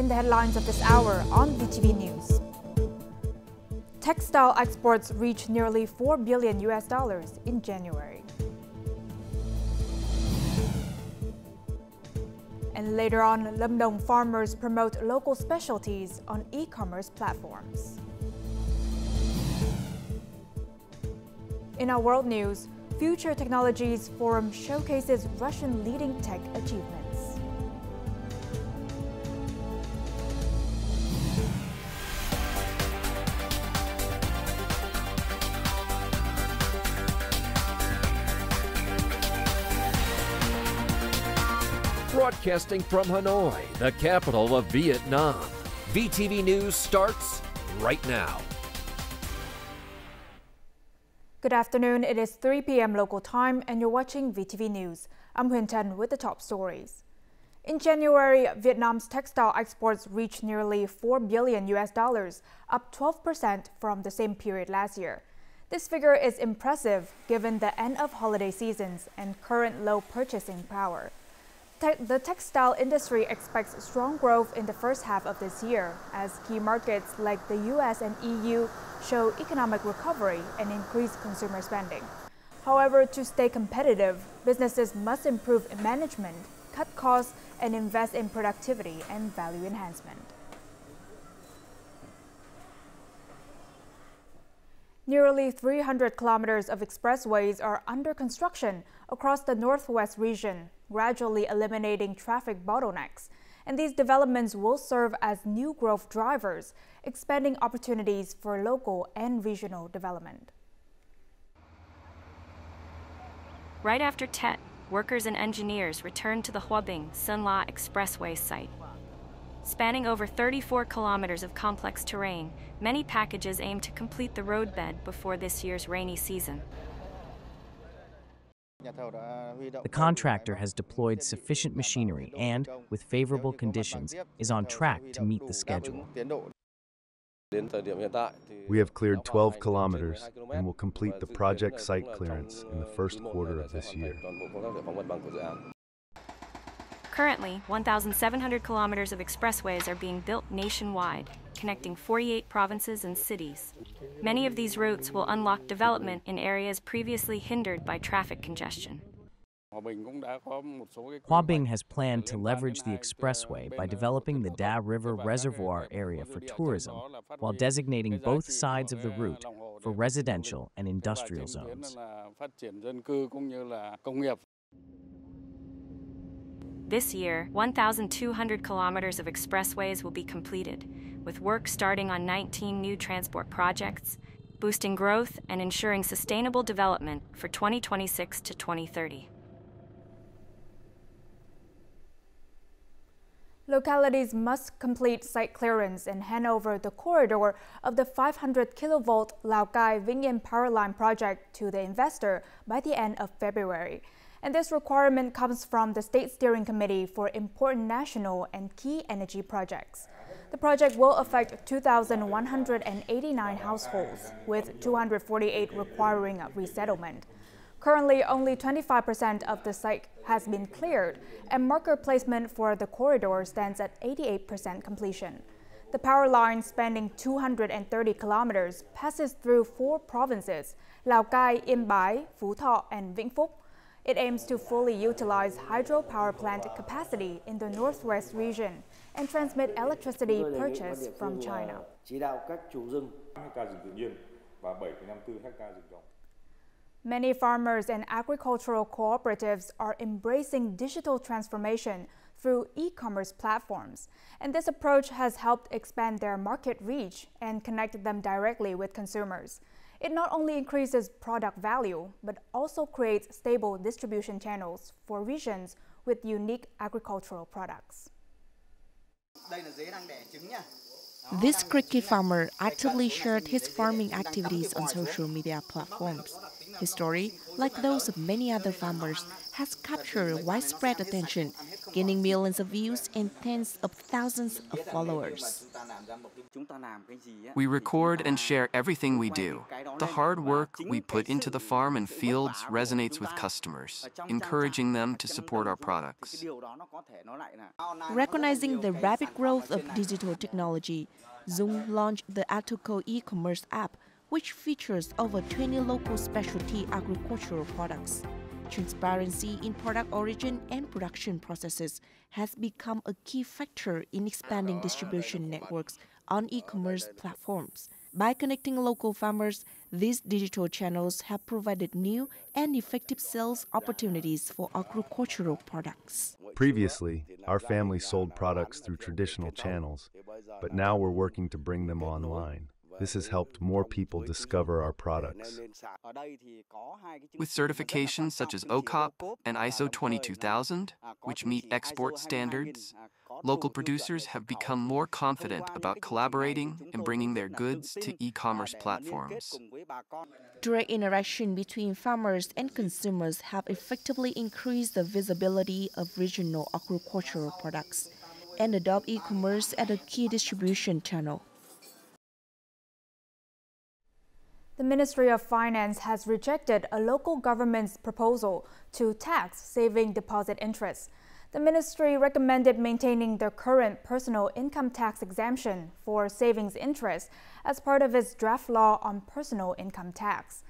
the headlines of this hour on VTV News. Textile exports reached nearly $4 billion in January. And later on, Lamdong farmers promote local specialties on e-commerce platforms. In our world news, Future Technologies Forum showcases Russian leading tech achievements. Broadcasting from Hanoi, the capital of Vietnam, VTV News starts right now. Good afternoon, it is 3 p.m. local time and you're watching VTV News. I'm Huyen Tan with the top stories. In January, Vietnam's textile exports reached nearly $4 billion, up 12% from the same period last year. This figure is impressive given the end of holiday seasons and current low purchasing power. The textile industry expects strong growth in the first half of this year as key markets like the US and EU show economic recovery and increased consumer spending. However, to stay competitive, businesses must improve management, cut costs, and invest in productivity and value enhancement. Nearly 300 kilometers of expressways are under construction across the Northwest region, gradually eliminating traffic bottlenecks. And these developments will serve as new growth drivers, expanding opportunities for local and regional development. Right after Tet, workers and engineers returned to the Hoa Binh Son La Expressway site. Spanning over 34 kilometers of complex terrain, many packages aim to complete the roadbed before this year's rainy season. The contractor has deployed sufficient machinery and, with favorable conditions, is on track to meet the schedule. We have cleared 12 kilometers and will complete the project site clearance in the first quarter of this year. Currently, 1,700 kilometers of expressways are being built nationwide, connecting 48 provinces and cities. Many of these routes will unlock development in areas previously hindered by traffic congestion. Hoa Binh has planned to leverage the expressway by developing the Da River Reservoir area for tourism, while designating both sides of the route for residential and industrial zones. This year, 1,200 kilometers of expressways will be completed, with work starting on 19 new transport projects, boosting growth and ensuring sustainable development for 2026 to 2030. Localities must complete site clearance and hand over the corridor of the 500 kilovolt Lào Cai Vĩnh Yên power line project to the investor by the end of February. And this requirement comes from the State Steering Committee for important national and key energy projects. The project will affect 2,189 households, with 248 requiring a resettlement. Currently, only 25% of the site has been cleared, and marker placement for the corridor stands at 88% completion. The power line, spanning 230 kilometers, passes through 4 provinces: Lào Cai, Yên Bái, Phú Thọ, and Vĩnh Phúc. It aims to fully utilize hydropower plant capacity in the Northwest region and transmit electricity purchased from China. Many farmers and agricultural cooperatives are embracing digital transformation through e-commerce platforms, and this approach has helped expand their market reach and connect them directly with consumers. It not only increases product value, but also creates stable distribution channels for regions with unique agricultural products. This Cricket farmer actively shared his farming activities on social media platforms. His story, like those of many other farmers, has captured widespread attention, gaining millions of views and tens of thousands of followers. We record and share everything we do. The hard work we put into the farm and fields resonates with customers, encouraging them to support our products. Recognizing the rapid growth of digital technology, Zoom launched the Atuco e-commerce app, which features over 20 local specialty agricultural products. Transparency in product origin and production processes has become a key factor in expanding distribution networks on e-commerce platforms. By connecting local farmers, these digital channels have provided new and effective sales opportunities for agricultural products. Previously, our family sold products through traditional channels, but now we're working to bring them online. This has helped more people discover our products. With certifications such as OCOP and ISO 22000, which meet export standards, local producers have become more confident about collaborating and bringing their goods to e-commerce platforms. Direct interaction between farmers and consumers have effectively increased the visibility of regional agricultural products and adopt e-commerce as a key distribution channel. The Ministry of Finance has rejected a local government's proposal to tax saving deposit interest. The ministry recommended maintaining the current personal income tax exemption for savings interest as part of its draft law on personal income tax.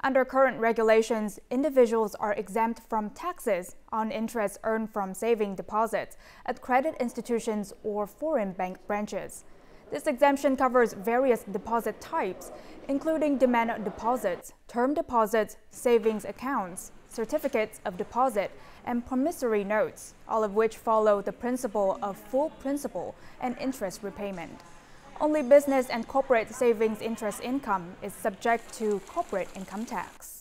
Under current regulations, individuals are exempt from taxes on interest earned from saving deposits at credit institutions or foreign bank branches. This exemption covers various deposit types, including demand deposits, term deposits, savings accounts, certificates of deposit, and promissory notes, all of which follow the principle of full principal and interest repayment. Only business and corporate savings interest income is subject to corporate income tax.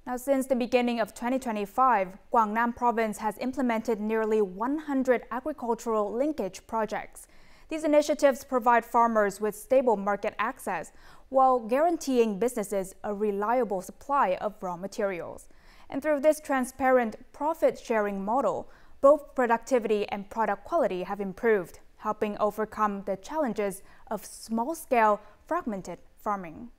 Now, since the beginning of 2025, Guangnan Province has implemented nearly 100 agricultural linkage projects. These initiatives provide farmers with stable market access while guaranteeing businesses a reliable supply of raw materials. And through this transparent profit-sharing model, both productivity and product quality have improved, helping overcome the challenges of small-scale, fragmented farming.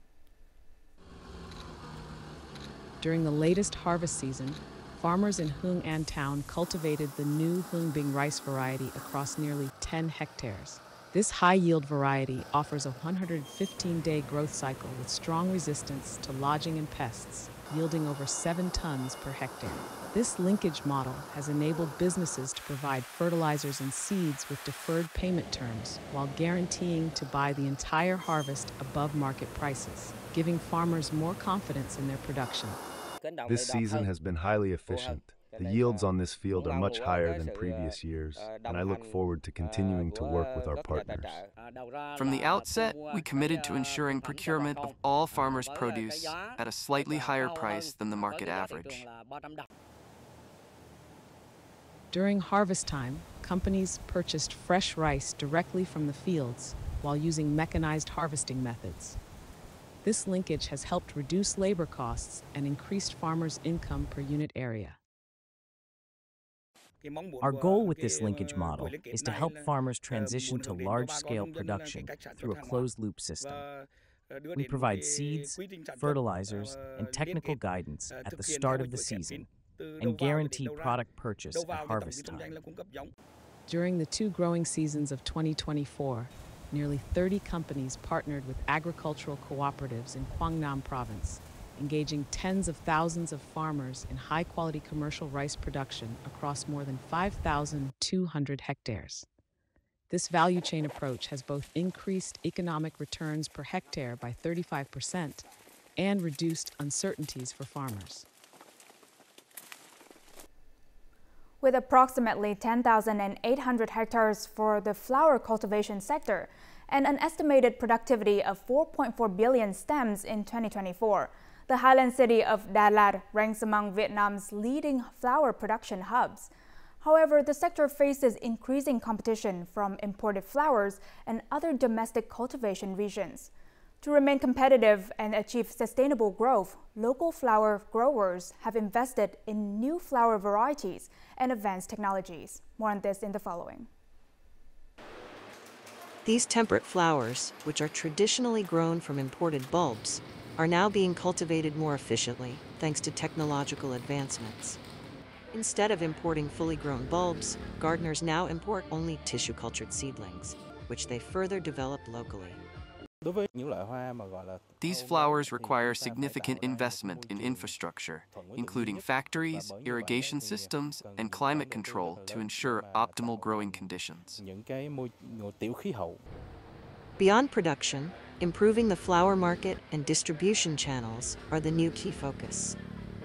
During the latest harvest season, farmers in Hung An Town cultivated the new Hung Bing rice variety across nearly 10 hectares. This high-yield variety offers a 115-day growth cycle with strong resistance to lodging and pests, yielding over 7 tons per hectare. This linkage model has enabled businesses to provide fertilizers and seeds with deferred payment terms while guaranteeing to buy the entire harvest above market prices, giving farmers more confidence in their production. This season has been highly efficient. The yields on this field are much higher than previous years, and I look forward to continuing to work with our partners. From the outset, we committed to ensuring procurement of all farmers' produce at a slightly higher price than the market average. During harvest time, companies purchased fresh rice directly from the fields while using mechanized harvesting methods. This linkage has helped reduce labor costs and increased farmers' income per unit area. Our goal with this linkage model is to help farmers transition to large-scale production through a closed-loop system. We provide seeds, fertilizers, and technical guidance at the start of the season and guarantee product purchase at harvest time. During the 2 growing seasons of 2024, nearly 30 companies partnered with agricultural cooperatives in Guangnan Province, engaging tens of thousands of farmers in high-quality commercial rice production across more than 5,200 hectares. This value chain approach has both increased economic returns per hectare by 35% and reduced uncertainties for farmers. With approximately 10,800 hectares for the flower cultivation sector and an estimated productivity of 4.4 billion stems in 2024, the highland city of Đà Lạt ranks among Vietnam's leading flower production hubs. However, the sector faces increasing competition from imported flowers and other domestic cultivation regions. To remain competitive and achieve sustainable growth, local flower growers have invested in new flower varieties and advanced technologies. More on this in the following. These temperate flowers, which are traditionally grown from imported bulbs, are now being cultivated more efficiently thanks to technological advancements. Instead of importing fully grown bulbs, gardeners now import only tissue-cultured seedlings, which they further develop locally. These flowers require significant investment in infrastructure, including factories, irrigation systems, and climate control to ensure optimal growing conditions. Beyond production, improving the flower market and distribution channels are the new key focus.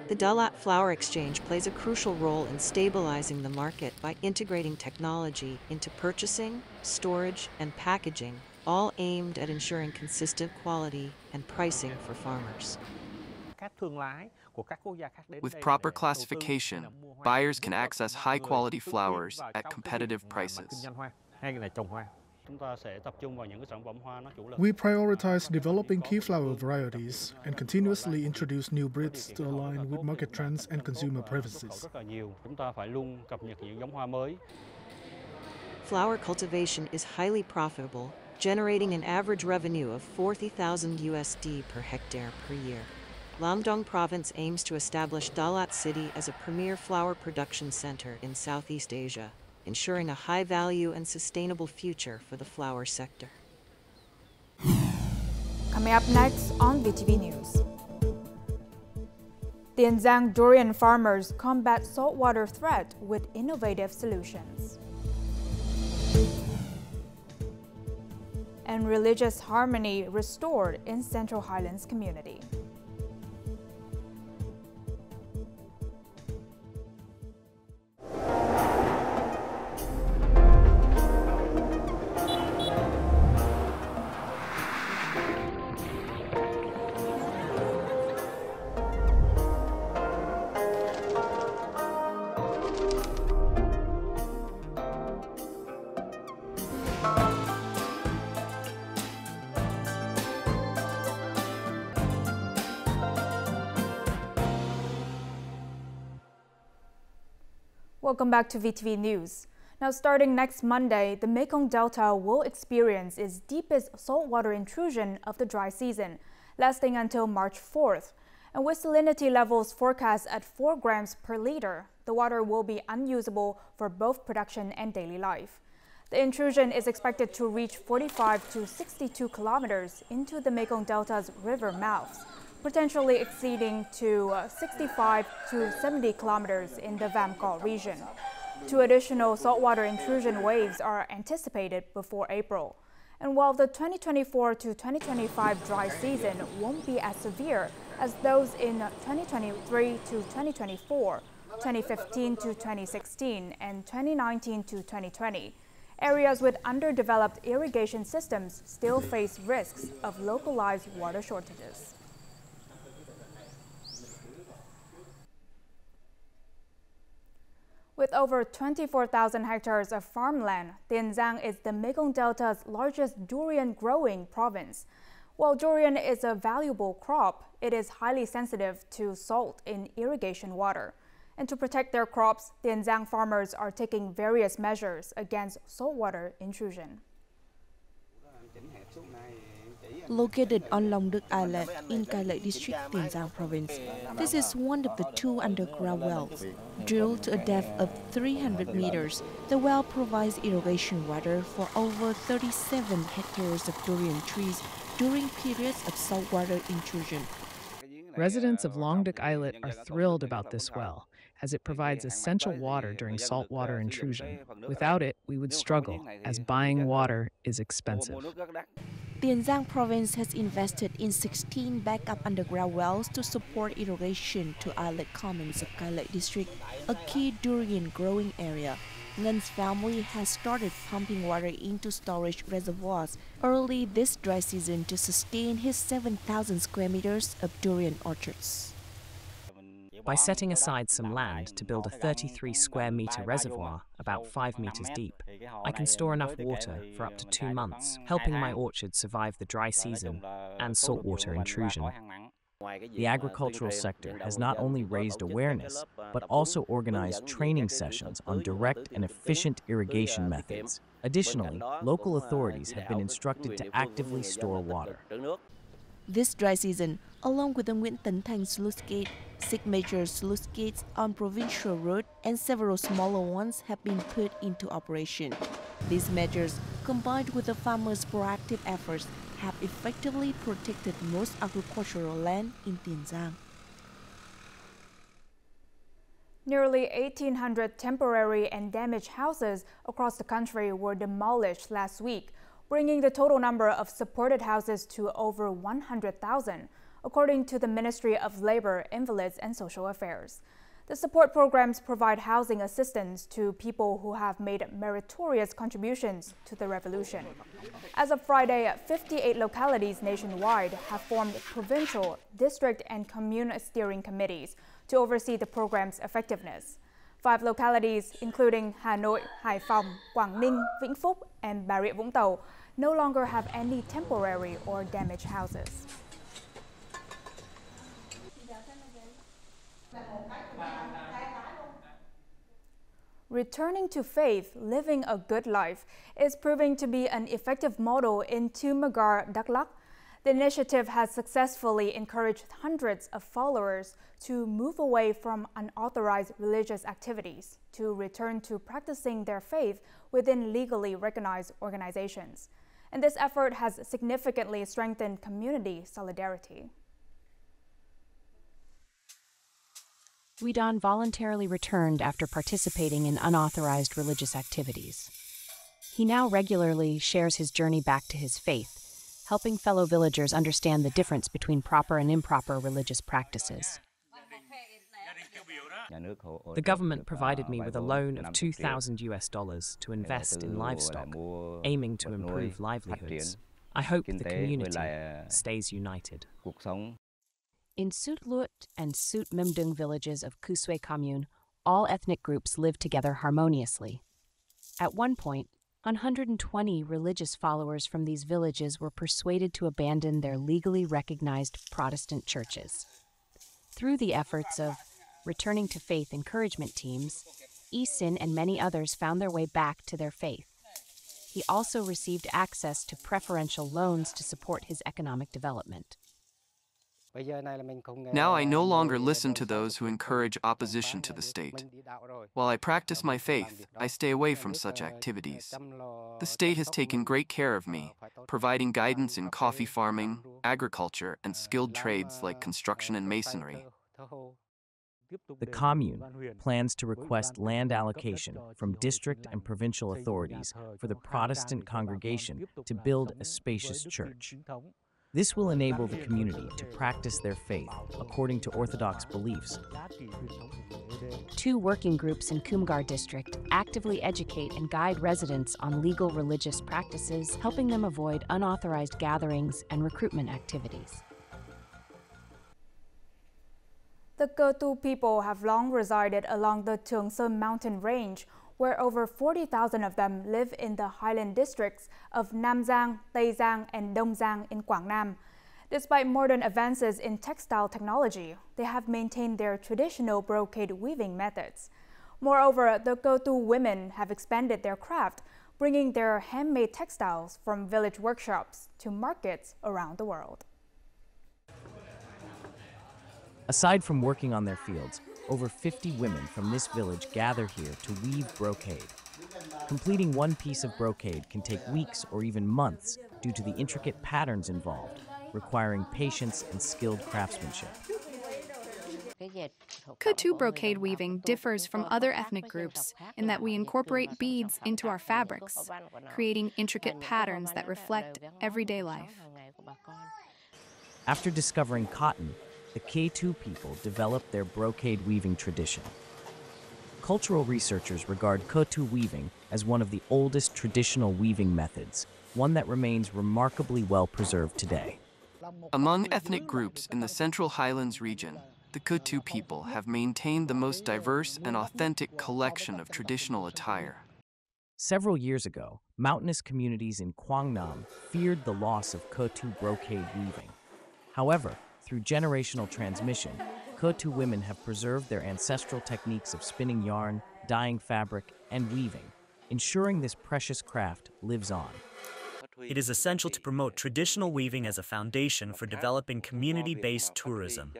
The Dalat Flower Exchange plays a crucial role in stabilizing the market by integrating technology into purchasing, storage, and packaging, all aimed at ensuring consistent quality and pricing for farmers. With proper classification, buyers can access high-quality flowers at competitive prices. We prioritize developing key flower varieties and continuously introduce new breeds to align with market trends and consumer preferences. Flower cultivation is highly profitable, generating an average revenue of $40,000 per hectare per year. Lamdong Province aims to establish Dalat City as a premier flower production center in Southeast Asia, ensuring a high-value and sustainable future for the flower sector. Coming up next on VTV News. The Anzang durian farmers combat saltwater threat with innovative solutions. And religious harmony restored in Central Highlands community. Welcome back to VTV News. Now, starting next Monday, the Mekong Delta will experience its deepest saltwater intrusion of the dry season, lasting until March 4th. And with salinity levels forecast at 4 grams per liter, the water will be unusable for both production and daily life. The intrusion is expected to reach 45 to 62 kilometers into the Mekong Delta's river mouths, potentially exceeding to 65 to 70 kilometers in the Vamcol region. 2 additional saltwater intrusion waves are anticipated before April. And while the 2024 to 2025 dry season won't be as severe as those in 2023 to 2024, 2015 to 2016, and 2019 to 2020, areas with underdeveloped irrigation systems still face risks of localized water shortages. With over 24,000 hectares of farmland, the Anzang is the Mekong Delta's largest durian growing province. While durian is a valuable crop, it is highly sensitive to salt in irrigation water. And to protect their crops, the Anzang farmers are taking various measures against saltwater intrusion. Located on Long Duc Island in Cai Lậy District, Tiền Giang Province, this is one of the 2 underground wells. Drilled to a depth of 300 meters, the well provides irrigation water for over 37 hectares of durian trees during periods of saltwater intrusion. Residents of Long Duc Islet are thrilled about this well, as it provides essential water during saltwater intrusion. Without it, we would struggle, as buying water is expensive. The Anzang province has invested in 16 backup underground wells to support irrigation to Islet Commons of Cai Lậy District, a key durian growing area. Ngan's family has started pumping water into storage reservoirs early this dry season to sustain his 7,000 square meters of durian orchards. By setting aside some land to build a 33 square meter reservoir, about 5 meters deep, I can store enough water for up to 2 months, helping my orchard survive the dry season and saltwater intrusion. The agricultural sector has not only raised awareness, but also organized training sessions on direct and efficient irrigation methods. Additionally, local authorities have been instructed to actively store water. This dry season, along with the Nguyễn Tấn Thành sluice gate, 6 major sluice gates on provincial road and several smaller ones have been put into operation. These measures, combined with the farmers' proactive efforts, have effectively protected most agricultural land in Tiền Giang. Nearly 1,800 temporary and damaged houses across the country were demolished last week, bringing the total number of supported houses to over 100,000, according to the Ministry of Labor, Invalids and Social Affairs. The support programs provide housing assistance to people who have made meritorious contributions to the revolution. As of Friday, 58 localities nationwide have formed provincial, district, and commune steering committees to oversee the program's effectiveness. 5 localities, including Hà Nội, Hải Phòng, Quảng Ninh, Vĩnh Phúc, and Bà Rịa Vũng Tàu, no longer have any temporary or damaged houses. Returning to faith, living a good life, is proving to be an effective model in Tummagar, Đắk Lắk. The initiative has successfully encouraged hundreds of followers to move away from unauthorized religious activities to return to practicing their faith within legally recognized organizations. And this effort has significantly strengthened community solidarity. Guidon voluntarily returned after participating in unauthorized religious activities. He now regularly shares his journey back to his faith, helping fellow villagers understand the difference between proper and improper religious practices. The government provided me with a loan of $2,000 to invest in livestock, aiming to improve livelihoods. I hope the community stays united. In Sut Lut and Sut Memdung villages of Kusue commune, all ethnic groups live together harmoniously. At one point, 120 religious followers from these villages were persuaded to abandon their legally recognized Protestant churches. Through the efforts of returning to faith encouragement teams, Sin and many others found their way back to their faith. He also received access to preferential loans to support his economic development. Now I no longer listen to those who encourage opposition to the state. While I practice my faith, I stay away from such activities. The state has taken great care of me, providing guidance in coffee farming, agriculture, and skilled trades like construction and masonry. The commune plans to request land allocation from district and provincial authorities for the Protestant congregation to build a spacious church. This will enable the community to practice their faith according to Orthodox beliefs. 2 working groups in Kumgar district actively educate and guide residents on legal religious practices, helping them avoid unauthorized gatherings and recruitment activities. The Cơ Tu people have long resided along the Trường Sơn mountain range, where over 40,000 of them live in the highland districts of Nam Giang, Tây Giang, and Đông Giang in Quảng Nam. Despite modern advances in textile technology, they have maintained their traditional brocade weaving methods. Moreover, the Cơ Tu women have expanded their craft, bringing their handmade textiles from village workshops to markets around the world. Aside from working on their fields, over 50 women from this village gather here to weave brocade. Completing one piece of brocade can take weeks or even months due to the intricate patterns involved, requiring patience and skilled craftsmanship. Cơ Tu brocade weaving differs from other ethnic groups in that we incorporate beads into our fabrics, creating intricate patterns that reflect everyday life. After discovering cotton, the Cơ Tu people developed their brocade weaving tradition. Cultural researchers regard Cơ Tu weaving as one of the oldest traditional weaving methods, one that remains remarkably well preserved today. Among ethnic groups in the Central Highlands region, the Kotu people have maintained the most diverse and authentic collection of traditional attire. Several years ago, mountainous communities in Gwangnam feared the loss of Kotu brocade weaving. However, through generational transmission, Kotu women have preserved their ancestral techniques of spinning yarn, dyeing fabric, and weaving, ensuring this precious craft lives on. It is essential to promote traditional weaving as a foundation for developing community-based tourism.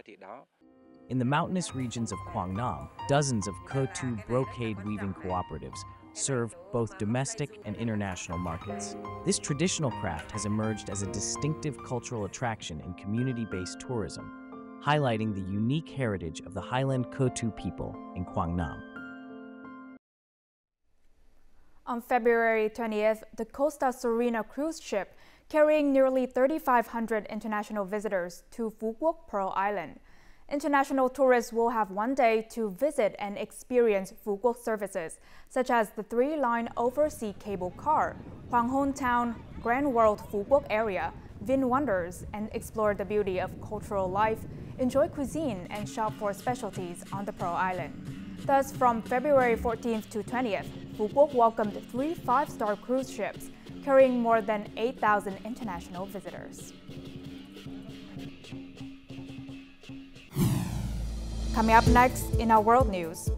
In the mountainous regions of Gwangnam, dozens of Kotu brocade weaving cooperatives serve both domestic and international markets. This traditional craft has emerged as a distinctive cultural attraction in community-based tourism, highlighting the unique heritage of the Highland Kotu people in Gwangnam. On February 20th, the Costa Serena cruise ship carrying nearly 3,500 international visitors to Phu Quoc Pearl Island. International tourists will have one day to visit and experience Phu Quoc services, such as the 3-line oversea cable car, Hoàng Hôn Town, Grand World Phu Quoc area, Vin Wonders, and explore the beauty of cultural life, enjoy cuisine, and shop for specialties on the Pearl Island. Thus, from February 14th to 20th, Phu Quoc welcomed 3 5-star cruise ships carrying more than 8,000 international visitors. Coming up next in our world news.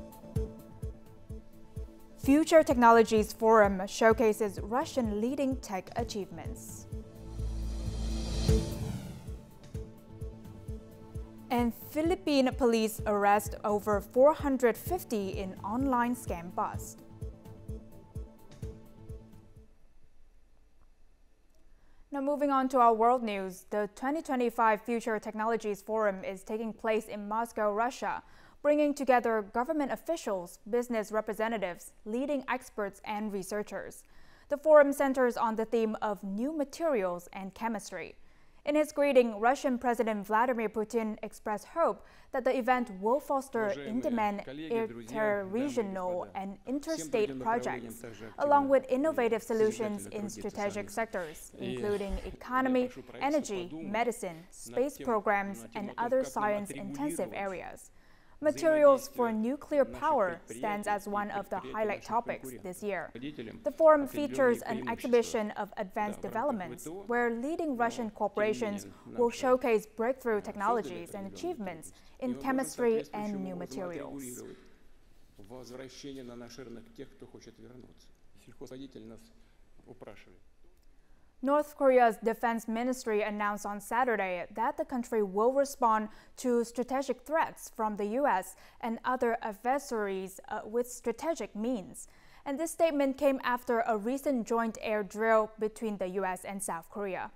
Future Technologies Forum showcases Russian leading tech achievements. And Philippine police arrest over 450 in online scam bust. Now moving on to our world news, the 2025 Future Technologies Forum is taking place in Moscow, Russia, bringing together government officials, business representatives, leading experts, and researchers. The forum centers on the theme of new materials and chemistry. In his greeting, Russian President Vladimir Putin expressed hope that the event will foster in-demand inter-regional and interstate projects, along with innovative solutions in strategic sectors, including economy, energy, medicine, space programs, and other science-intensive areas. Materials for nuclear power stands as one of the highlight topics this year. The forum features an exhibition of advanced developments where leading Russian corporations will showcase breakthrough technologies and achievements in chemistry and new materials. North Korea's defense ministry announced on Saturday that the country will respond to strategic threats from the U.S. and other adversaries with strategic means. And this statement came after a recent joint air drill between the U.S. and South Korea.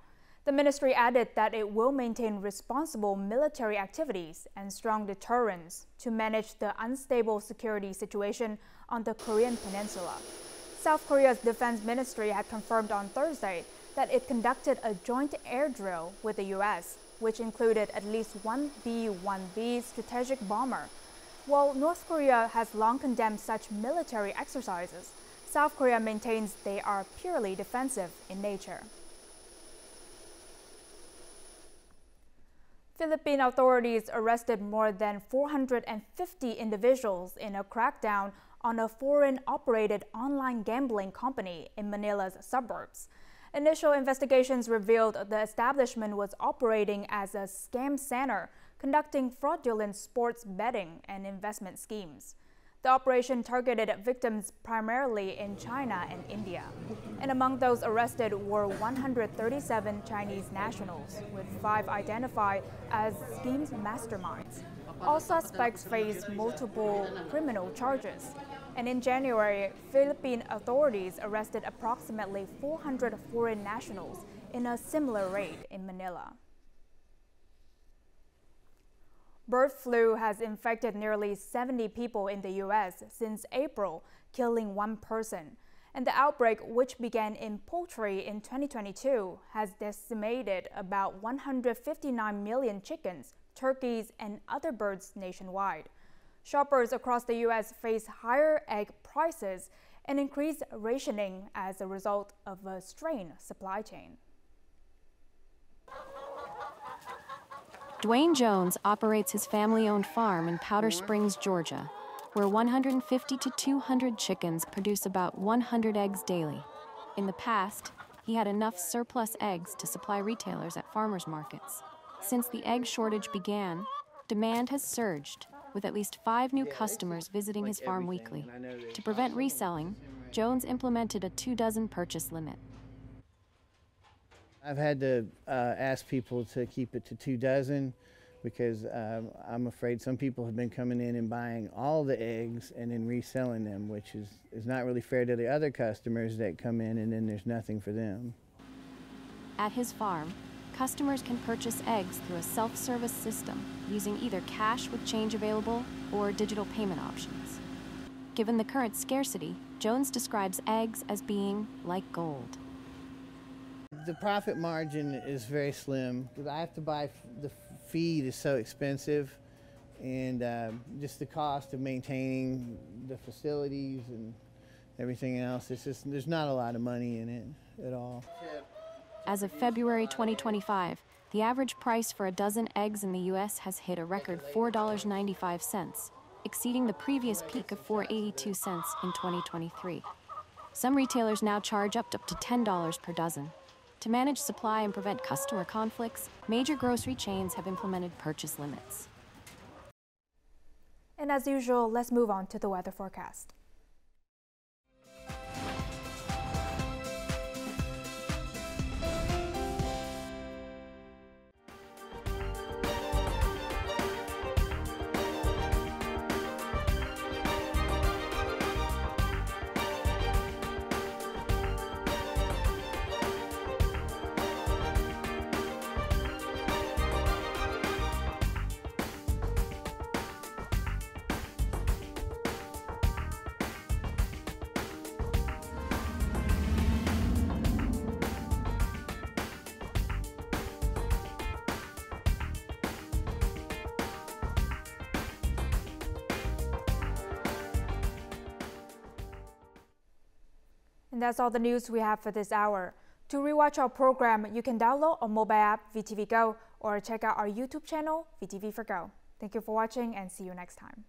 The ministry added that it will maintain responsible military activities and strong deterrence to manage the unstable security situation on the Korean peninsula. South Korea's defense ministry had confirmed on Thursday that it conducted a joint air drill with the U.S., which included at least one B-1B strategic bomber. While North Korea has long condemned such military exercises, South Korea maintains they are purely defensive in nature. Philippine authorities arrested more than 450 individuals in a crackdown on a foreign-operated online gambling company in Manila's suburbs. Initial investigations revealed the establishment was operating as a scam center, conducting fraudulent sports betting and investment schemes. The operation targeted victims primarily in China and India. And among those arrested were 137 Chinese nationals, with 5 identified as scheme's masterminds. All suspects face multiple criminal charges. And in January, Philippine authorities arrested approximately 400 foreign nationals in a similar raid in Manila. Bird flu has infected nearly 70 people in the U.S. since April, killing 1 person. And the outbreak, which began in poultry in 2022, has decimated about 159 million chickens, turkeys, and other birds nationwide. Shoppers across the U.S. face higher egg prices and increased rationing as a result of a strained supply chain. Dwayne Jones operates his family-owned farm in Powder Springs, Georgia, where 150 to 200 chickens produce about 100 eggs daily. In the past, he had enough surplus eggs to supply retailers at farmers markets. Since the egg shortage began, demand has surged, with at least 5 new customers visiting his farm weekly. To prevent reselling, Jones implemented a 2-dozen purchase limit. I've had to ask people to keep it to 2 dozen because I'm afraid some people have been coming in and buying all the eggs and then reselling them, which is not really fair to the other customers that come in and then there's nothing for them. At his farm, customers can purchase eggs through a self-service system using either cash with change available or digital payment options. Given the current scarcity, Jones describes eggs as being like gold. The profit margin is very slim because I have to buy the feed is so expensive, and just the cost of maintaining the facilities and everything else. It's just there's not a lot of money in it at all. As of February 2025, the average price for a dozen eggs in the U.S. has hit a record $4.95, exceeding the previous peak of $4.82 in 2023. Some retailers now charge up to $10 per dozen. To manage supply and prevent customer conflicts, major grocery chains have implemented purchase limits. And as usual, let's move on to the weather forecast. And that's all the news we have for this hour. To rewatch our program, you can download our mobile app, VTVgo, or check out our YouTube channel, VTV4Go. Thank you for watching and see you next time.